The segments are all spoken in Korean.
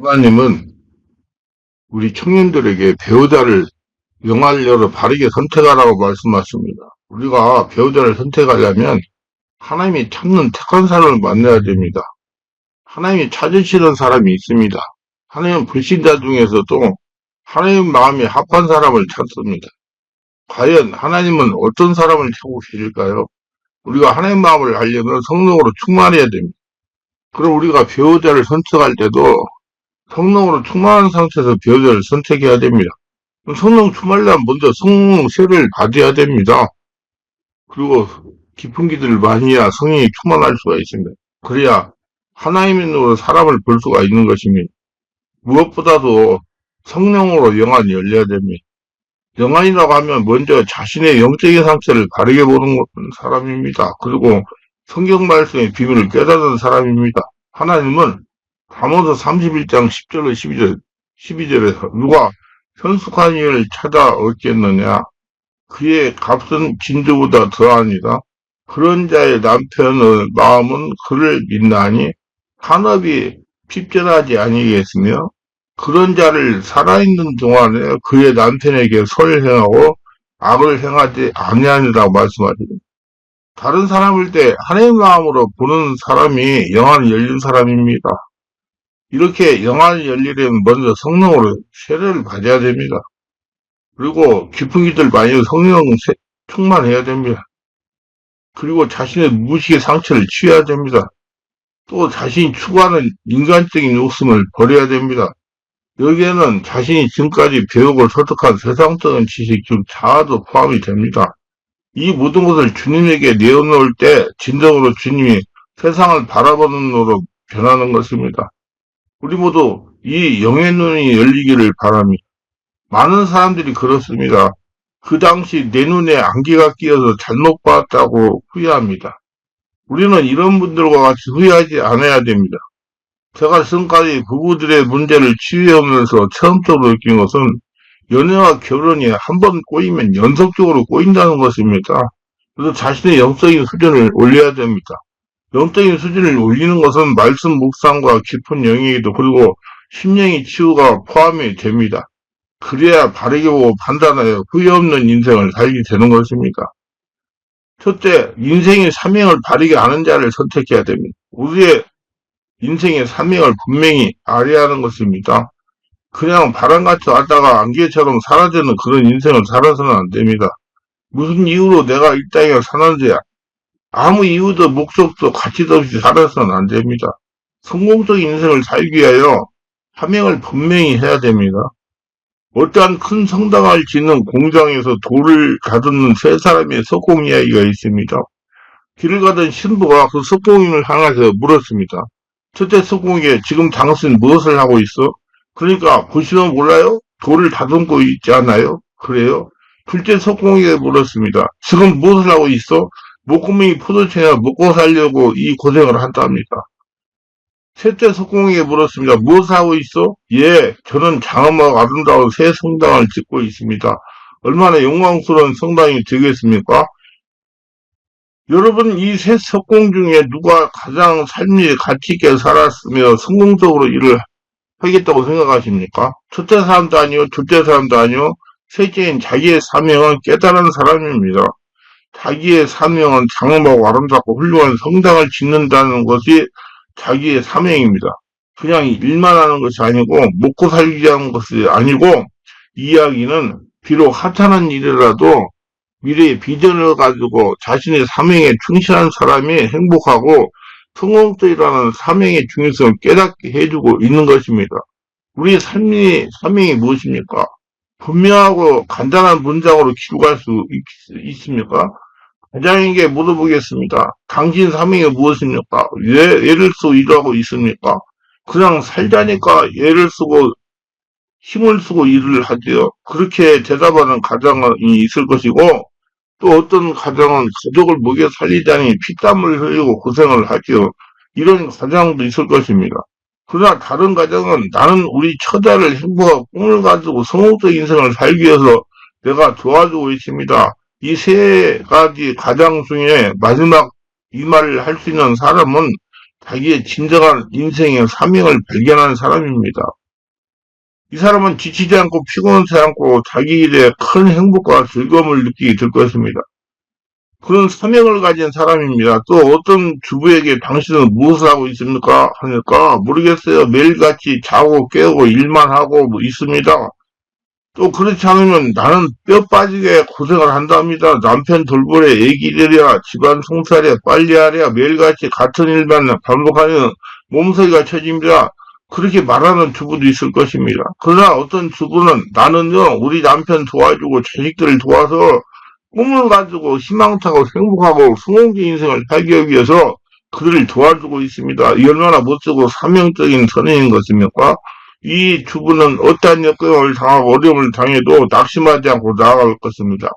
하나님은 우리 청년들에게 배우자를 영알려로 바르게 선택하라고 말씀하십니다. 우리가 배우자를 선택하려면 하나님이 찾는 택한 사람을 만나야 됩니다. 하나님이 찾으시는 사람이 있습니다. 하나님은 불신자 중에서도 하나님 마음에 합한 사람을 찾습니다. 과연 하나님은 어떤 사람을 찾고 계실까요? 우리가 하나님 마음을 알려면 성령으로 충만해야 됩니다. 그럼 우리가 배우자를 선택할 때도 성령으로 충만한 상태에서 배우자를 선택해야 됩니다. 성령 충만하려면 먼저 성령 세례를 받아야 됩니다. 그리고 깊은 기도를 많이 해야 성령이 충만할 수가 있습니다. 그래야 하나님의 눈으로 사람을 볼 수가 있는 것입니다. 무엇보다도 성령으로 영안이 열려야 됩니다. 영안이라고 하면 먼저 자신의 영적인 상태를 바르게 보는 사람입니다. 그리고 성경 말씀의 비밀을 깨닫는 사람입니다. 하나님은 잠언서 31장 10절로 12절에서 누가 현숙한 이를 찾아 얻겠느냐? 그의 값은 진주보다 더하니라. 그런 자의 남편의 마음은 그를 믿나니 산업이 핍절하지 아니겠으며 그런 자를 살아있는 동안에 그의 남편에게 설을 행하고 악을 행하지 아니하니라고 말씀하십니다. 다른 사람일 때 하나님 마음으로 보는 사람이 영안이 열린 사람입니다. 이렇게 영안이 열리려면 먼저 성령으로 세례를 받아야 됩니다. 그리고 깊은 기도를 많이 해서 성령 충만해야 됩니다. 그리고 자신의 무식의 상처를 취해야 됩니다. 또 자신이 추구하는 인간적인 욕심을 버려야 됩니다. 여기에는 자신이 지금까지 배우고 설득한 세상적인 지식 중 자아도 포함이 됩니다. 이 모든 것을 주님에게 내어놓을 때 진정으로 주님이 세상을 바라보는 눈으로 변하는 것입니다. 우리 모두 이 영의 눈이 열리기를 바랍니다. 많은 사람들이 그렇습니다. 그 당시 내 눈에 안개가 끼어서 잘못 봤다고 후회합니다. 우리는 이런 분들과 같이 후회하지 않아야 됩니다. 제가 지금까지 부부들의 문제를 치유해오면서 처음적으로 느낀 것은 연애와 결혼이 한 번 꼬이면 연속적으로 꼬인다는 것입니다. 그래서 자신의 영적인 수준을 올려야 됩니다. 영적인 수준을 올리는 것은 말씀 묵상과 깊은 영역에도 그리고 심령의 치유가 포함이 됩니다. 그래야 바르게 보고 판단하여 후회 없는 인생을 살게 되는 것입니다. 첫째, 인생의 사명을 바르게 아는 자를 선택해야 됩니다. 우리의 인생의 사명을 분명히 알아야 하는 것입니다. 그냥 바람같이 왔다가 안개처럼 사라지는 그런 인생을 살아서는 안 됩니다. 무슨 이유로 내가 이 땅에 사는지 아무 이유도 목적도 가치도 없이 살아서는 안 됩니다. 성공적인 인생을 살기 위하여 사명을 분명히 해야 됩니다. 어떠한 큰 성당을 짓는 공장에서 돌을 가두는 세 사람의 석공 이야기가 있습니다. 길을 가던 신부가 그 석공인을 향해서 물었습니다. 첫째 석공에게 지금 당신 무엇을 하고 있어? 그러니까 보시면 몰라요? 돌을 다듬고 있지 않아요? 그래요? 둘째 석공에게 물었습니다. 지금 무엇을 하고 있어? 목구멍이 포도청이라 먹고 살려고 이 고생을 한답니다. 셋째 석공에게 물었습니다. 무엇을 하고 있어? 예, 저는 장엄하고 아름다운 새 성당을 짓고 있습니다. 얼마나 영광스러운 성당이 되겠습니까? 여러분, 이 세 석공 중에 누가 가장 삶이 가치 있게 살았으며 성공적으로 일을 하겠다고 생각하십니까? 첫째 사람도 아니요, 둘째 사람도 아니요, 셋째인 자기의 사명은 깨달은 사람입니다. 자기의 사명은 장엄하고 아름답고 훌륭한 성당을 짓는다는 것이 자기의 사명입니다. 그냥 일만 하는 것이 아니고 먹고 살기 위한 것이 아니고 이 이야기는 비록 하찮은 일이라도 미래의 비전을 가지고 자신의 사명에 충실한 사람이 행복하고 성공적이라는 사명의 중요성을 깨닫게 해주고 있는 것입니다. 우리의 사명이 무엇입니까? 분명하고 간단한 문장으로 기록할 수 있습니까? 과장에게 물어보겠습니다. 당신 사명이 무엇입니까? 왜 애를 쓰고 일하고 있습니까? 그냥 살자니까 애를 쓰고 힘을 쓰고 일을 하지요. 그렇게 대답하는 가장이 있을 것이고 또 어떤 가정은 가족을 먹여 살리자니 피땀을 흘리고 고생을 하지요. 이런 가정도 있을 것입니다. 그러나 다른 가정은 나는 우리 처자를 행복하고 꿈을 가지고 성공적 인생을 살기 위해서 내가 도와주고 있습니다. 이 세 가지 가장 중에 마지막 이 말을 할 수 있는 사람은 자기의 진정한 인생의 사명을 발견하는 사람입니다. 이 사람은 지치지 않고 피곤하지 않고 자기 일에 큰 행복과 즐거움을 느끼게 될 것입니다. 그런 사명을 가진 사람입니다. 또 어떤 주부에게 당신은 무엇을 하고 있습니까? 하니까 모르겠어요. 매일같이 자고 깨우고 일만 하고 뭐 있습니다. 또 그렇지 않으면 나는 뼈 빠지게 고생을 한답니다. 남편 돌보래, 애기 데려야, 집안 송사래, 빨리하랴, 매일같이 같은 일만 반복하는 몸서리가 쳐집니다. 그렇게 말하는 주부도 있을 것입니다. 그러나 어떤 주부는 나는요, 우리 남편 도와주고 자식들을 도와서 꿈을 가지고 희망차고 행복하고 성공적인 인생을 살기 위해서 그들을 도와주고 있습니다. 이 얼마나 멋지고 사명적인 선행인 것입니까? 이 주부는 어떠한 역경을 당하고 어려움을 당해도 낙심하지 않고 나아갈 것입니다.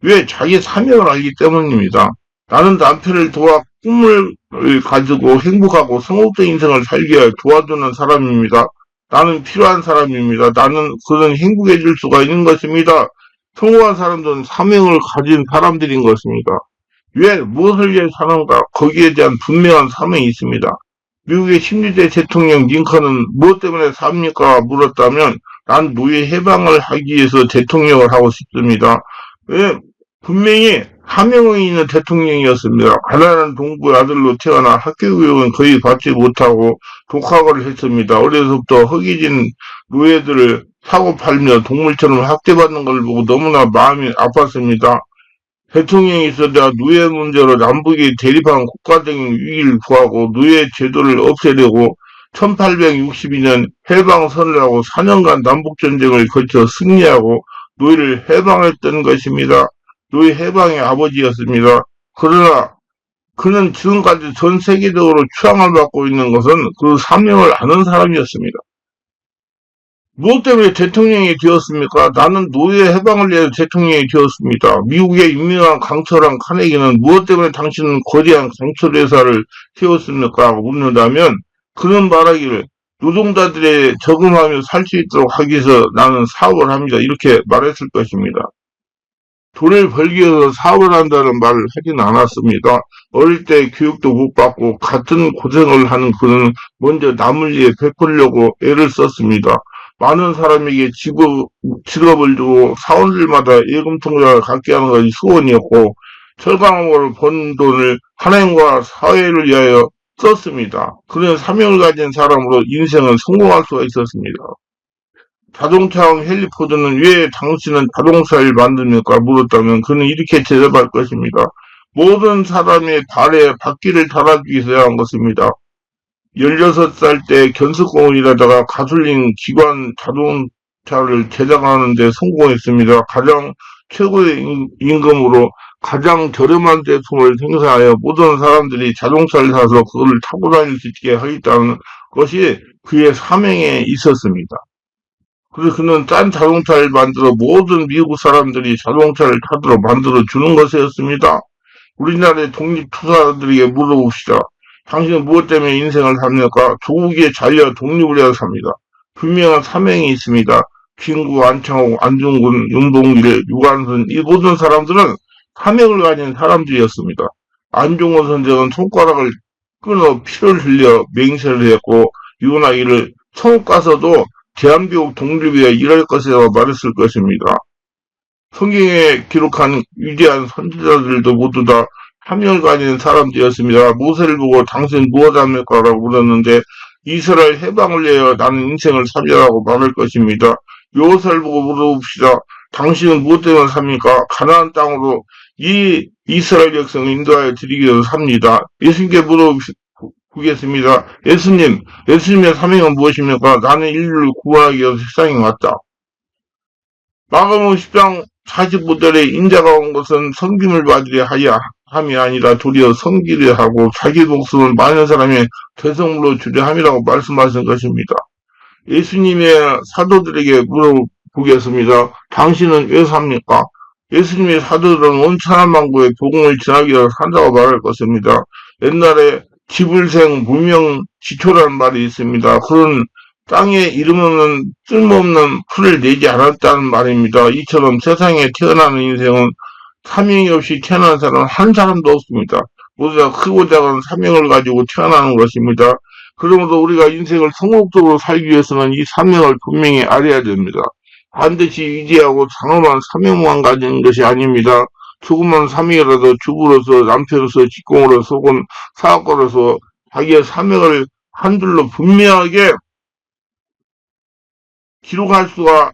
왜? 자기 사명을 알기 때문입니다. 나는 남편을 도와 꿈을 가지고 행복하고 성공적인 인생을 살기 위해 도와주는 사람입니다. 나는 필요한 사람입니다. 나는 그런 행복해질 수가 있는 것입니다. 성공한 사람들은 사명을 가진 사람들인 것입니다. 왜? 무엇을 위해 사는가? 거기에 대한 분명한 사명이 있습니다. 미국의 16대 대통령 링컨은 무엇 때문에 삽니까? 물었다면 난 노예 해방을 하기 위해서 대통령을 하고 싶습니다. 왜? 분명히 사명이 있는 대통령이었습니다. 가난한 동부의 아들로 태어나 학교 교육은 거의 받지 못하고 독학을 했습니다. 어려서부터 허기진 노예들을 사고 팔며 동물처럼 학대받는 걸 보고 너무나 마음이 아팠습니다. 대통령이 있어야 노예 문제로 남북이 대립한 국가적인 위기를 구하고 노예 제도를 없애려고 1862년 해방선을 하고 4년간 남북전쟁을 거쳐 승리하고 노예를 해방했던 것입니다. 노예 해방의 아버지였습니다. 그러나 그는 지금까지 전 세계적으로 추앙을 받고 있는 것은 그 사명을 아는 사람이었습니다. 무엇 때문에 대통령이 되었습니까? 나는 노예 해방을 위해 대통령이 되었습니다. 미국의 유명한 강철한 카네기는 무엇 때문에 당신은 거대한 강철 회사를 세웠습니까? 묻는다면 그는 말하기를 노동자들의 저금하며 살 수 있도록 하기 위해서 나는 사업을 합니다. 이렇게 말했을 것입니다. 돈을 벌기 위해서 사업을 한다는 말을 하진 않았습니다. 어릴 때 교육도 못 받고 같은 고생을 하는 그는 먼저 남을 위해 베풀려고 애를 썼습니다. 많은 사람에게 직업을 주고 사원들마다 예금 통장을 갖게 하는 것이 소원이었고 철강으로 번 돈을 하나님과 사회를 위하여 썼습니다. 그는 사명을 가진 사람으로 인생은 성공할 수가 있었습니다. 자동차왕 헨리 포드는 왜 당신은 자동차를 만듭니까? 물었다면 그는 이렇게 대답할 것입니다. 모든 사람의 발에 바퀴를 달아주기 위해서 한 것입니다. 16살 때 견습공을 일하다가 가솔린 기관 자동차를 제작하는 데 성공했습니다. 가장 최고의 임금으로 가장 저렴한 제품을 생산하여 모든 사람들이 자동차를 사서 그것을 타고 다닐 수 있게 하겠다는 것이 그의 사명에 있었습니다. 그래서 그는 딴 자동차를 만들어 모든 미국 사람들이 자동차를 타도록 만들어 주는 것이었습니다. 우리나라의 독립투사들에게 물어봅시다. 당신은 무엇 때문에 인생을 삽니까? 조국의 자유와 독립을 위해서 삽니다. 분명한 사명이 있습니다. 김구, 안창호, 안중근, 윤봉길, 유관순 이 모든 사람들은 사명을 가진 사람들이었습니다. 안중근 선생은 손가락을 끊어 피를 흘려 맹세를 했고 유나이를 천국 가서도 대한민국 독립에 일할 것이라고 말했을 것입니다. 성경에 기록한 위대한 선지자들도 모두 다 사명을 가진 사람들이었습니다. 모세를 보고 당신 무엇 합니까? 라고 물었는데 이스라엘 해방을 위하여 나는 인생을 살려라고 말할 것입니다. 요셉을 보고 물어봅시다. 당신은 무엇 때문에 삽니까? 가나안 땅으로 이 이스라엘 백성을 인도하여 드리기 위해서 삽니다. 예수님께 물어보겠습니다. 예수님의 사명은 무엇입니까? 나는 인류를 구원하기 위해서 세상에 왔다. 마가복음 10장 45절에 인자가 온 것은 섬김을 받으려 하여 함이 아니라 도리어 섬기려 하고 자기 목숨을 많은 사람의 대성물로 주려 함이라고 말씀하신 것입니다. 예수님의 사도들에게 물어보겠습니다. 당신은 왜 삽니까? 예수님의 사도들은 온 천하만국의 복음을 전하기 위해서 산다고 말할 것입니다. 옛날에 지불생 무명지초라는 말이 있습니다. 그런 땅에 이름 없는 쓸모없는 풀을 내지 않았다는 말입니다. 이처럼 세상에 태어나는 인생은 사명이 없이 태어난 사람은 한 사람도 없습니다. 모두 다 크고 작은 사명을 가지고 태어나는 것입니다. 그러므로 우리가 인생을 성공적으로 살기 위해서는 이 사명을 분명히 알아야 됩니다. 반드시 위대하고 장엄한 사명만 가진 것이 아닙니다. 조그만 사명이라도 주부로서, 남편으로서, 직공으로서, 혹은 사업가로서 자기의 사명을 한 줄로 분명하게 기록할 수가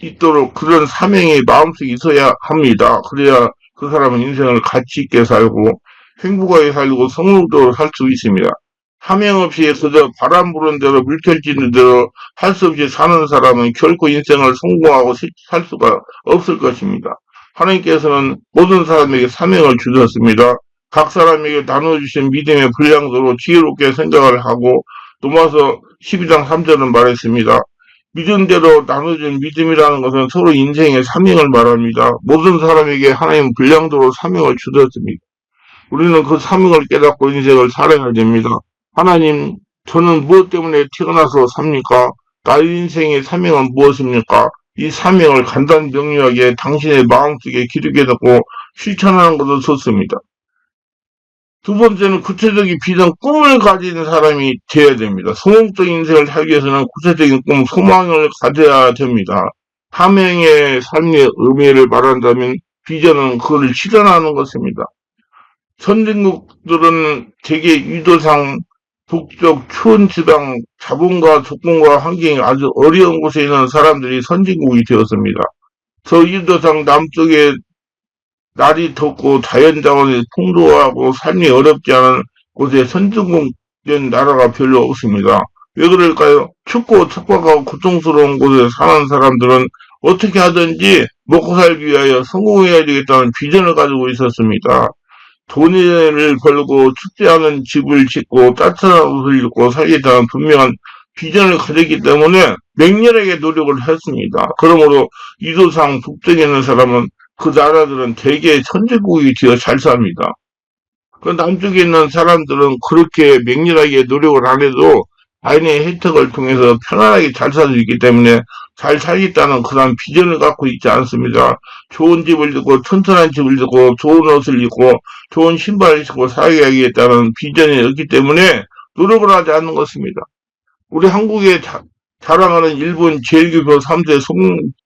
있도록 그런 사명이 마음속에 있어야 합니다. 그래야 그 사람은 인생을 가치 있게 살고 행복하게 살고 성공적으로 살 수 있습니다. 사명 없이 그저 바람 부는 대로 물결 찌는 대로 할 수 없이 사는 사람은 결코 인생을 성공하고 살 수가 없을 것입니다. 하나님께서는 모든 사람에게 사명을 주셨습니다. 각 사람에게 나눠주신 믿음의 분량대로 지혜롭게 생각을 하고 로마서 12장 3절은 말했습니다. 믿음대로 나눠준 믿음이라는 것은 서로 인생의 사명을 말합니다. 모든 사람에게 하나님은 분량대로 사명을 주셨습니다. 우리는 그 사명을 깨닫고 인생을 살아야 됩니다. 하나님, 저는 무엇 때문에 태어나서 삽니까? 나의 인생의 사명은 무엇입니까? 이 사명을 간단 명료하게 당신의 마음속에 기록해놓고 실천하는 것도 좋습니다. 두 번째는 구체적인 비전, 꿈을 가진 사람이 되어야 됩니다. 성공적인 인생을 살기 위해서는 구체적인 꿈, 소망을 가져야 됩니다. 사명의 삶의 의미를 말한다면 비전은 그것을 실현하는 것입니다. 선진국들은 대개 유도상 북쪽 추운 지방 자본과 조건과 환경이 아주 어려운 곳에 있는 사람들이 선진국이 되었습니다. 저 유도상 남쪽에 날이 덥고 자연자원이 풍부하고 삶이 어렵지 않은 곳에 선진국된 나라가 별로 없습니다. 왜 그럴까요? 춥고 척박하고 고통스러운 곳에 사는 사람들은 어떻게 하든지 먹고 살기 위하여 성공해야 되겠다는 비전을 가지고 있었습니다. 돈을 벌고 춥지 않은 집을 짓고 따뜻한 옷을 입고 살겠다는 분명한 비전을 가졌기 때문에 맹렬하게 노력을 했습니다. 그러므로 이도상 북쪽에 있는 사람은 그 나라들은 대개 선진국이 되어 잘 삽니다. 그 남쪽에 있는 사람들은 그렇게 맹렬하게 노력을 안 해도 자연의 혜택을 통해서 편안하게 잘 살 수 있기 때문에 잘 살겠다는 그런 비전을 갖고 있지 않습니다. 좋은 집을 짓고 튼튼한 집을 짓고 좋은 옷을 입고 좋은 신발을 신고 살아야겠다는 비전이 없기 때문에 노력을 하지 않는 것입니다. 우리 한국에 자랑하는 일본 제일교포 3세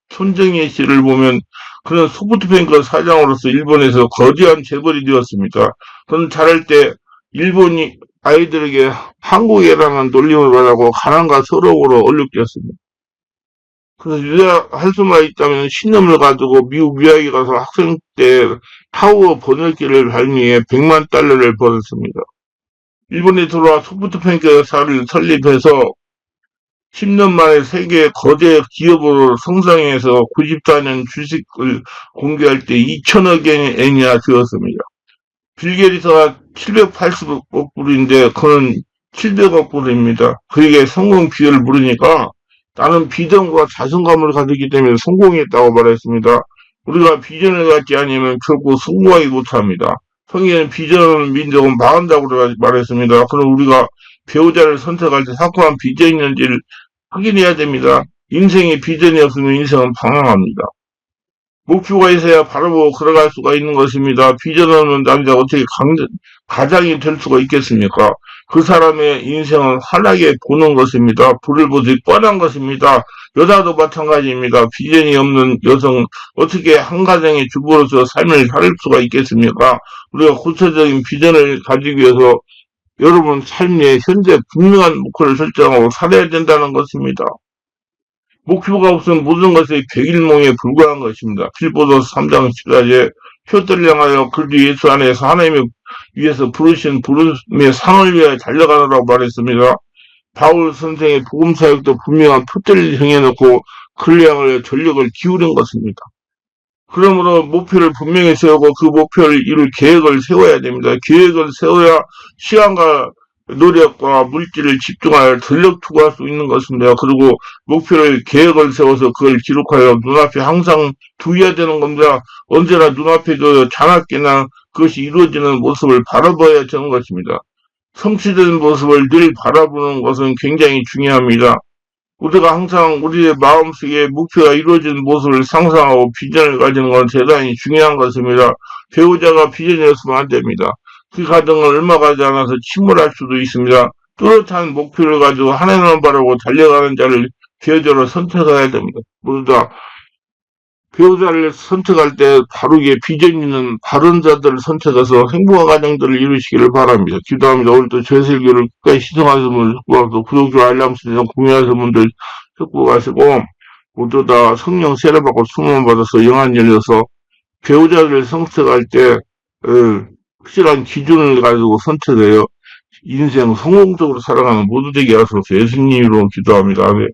손정희 씨를 보면 그는 소프트뱅크 사장으로서 일본에서 거대한 재벌이 되었습니다. 그는 자랄 때 일본이 아이들에게 한국애라는 놀림을 받았고 가난과 서러움으로 얼룩졌습니다. 그래서 유학할 수만 있다면 신념을 가지고 미국 유학에 가서 학생 때 타워 번역기를 발명해 100만 달러를 벌었습니다. 일본에 들어와 소프트뱅크사를 설립해서 10년 만에 세계 거대 기업으로 성장해서 94년 주식을 공개할 때 2천억 엔이나 되었습니다. 빌 게이츠가 780억 불인데 그는 700억 불입니다. 그에게 성공 비결을 물으니까 나는 비전과 자신감을 가졌기 때문에 성공했다고 말했습니다. 우리가 비전을 갖지 않으면 결코 성공하지 못합니다. 성경에는 비전은 민족은 망한다고 말했습니다. 그럼 우리가 배우자를 선택할 때 확고한 비전이 있는지를 확인해야 됩니다. 인생에 비전이 없으면 인생은 방황합니다. 목표가 있어야 바라보고 걸어갈 수가 있는 것입니다. 비전 없는 남자가 어떻게 가장이 될 수가 있겠습니까? 그 사람의 인생은 환하게 보는 것입니다. 불을 보듯 뻔한 것입니다. 여자도 마찬가지입니다. 비전이 없는 여성 어떻게 한 가정의 주부로서 삶을 살 수가 있겠습니까? 우리가 구체적인 비전을 가지기 위해서 여러분 삶의 현재 분명한 목표를 설정하고 살아야 된다는 것입니다. 목표가 없으면 모든 것이 백일몽에 불과한 것입니다. 빌보도 3장 14절 표들을 향하여 그리스도 예수 안에서 하나님의 위해서 부르신 부름의 상을 위하여 달려가느라고 말했습니다. 바울 선생의 복음 사역도 분명한 표들을 정해놓고 그를 향하여 전력을 기울인 것입니다. 그러므로 목표를 분명히 세우고 그 목표를 이룰 계획을 세워야 됩니다. 계획을 세워야 시간과 노력과 물질을 집중하여 전력 투구할 수 있는 것입니다. 그리고 목표를 계획을 세워서 그걸 기록하여 눈앞에 항상 두어야 되는 겁니다. 언제나 눈앞에 자나깨나 그것이 이루어지는 모습을 바라봐야 되는 것입니다. 성취된 모습을 늘 바라보는 것은 굉장히 중요합니다. 우리가 항상 우리의 마음속에 목표가 이루어지는 모습을 상상하고 비전을 가지는 건 대단히 중요한 것입니다. 배우자가 비전이 없으면 안 됩니다. 그 과정을 얼마 가지 않아서 침몰할 수도 있습니다. 뚜렷한 목표를 가지고 하나님을 바라고 달려가는 자를 배우자로 선택해야 됩니다. 모두 다 배우자를 선택할 때 바르게 비전 있는 바른 자들을 선택해서 행복한 가정들을 이루시기를 바랍니다. 기도합니다. 오늘도 제설교를 끝까지 시청하시는 분들 축복하고 구독, 좋아요, 알람 설정 공유하시는 분들 축복하시고 모두 다 성령 세례받고 수문 받아서 영안 열려서 배우자를 선택할 때 확실한 기준을 가지고 선택해요. 인생 성공적으로 살아가는 모두 되게 하소서. 예수님 이름으로 기도합니다. 아멘.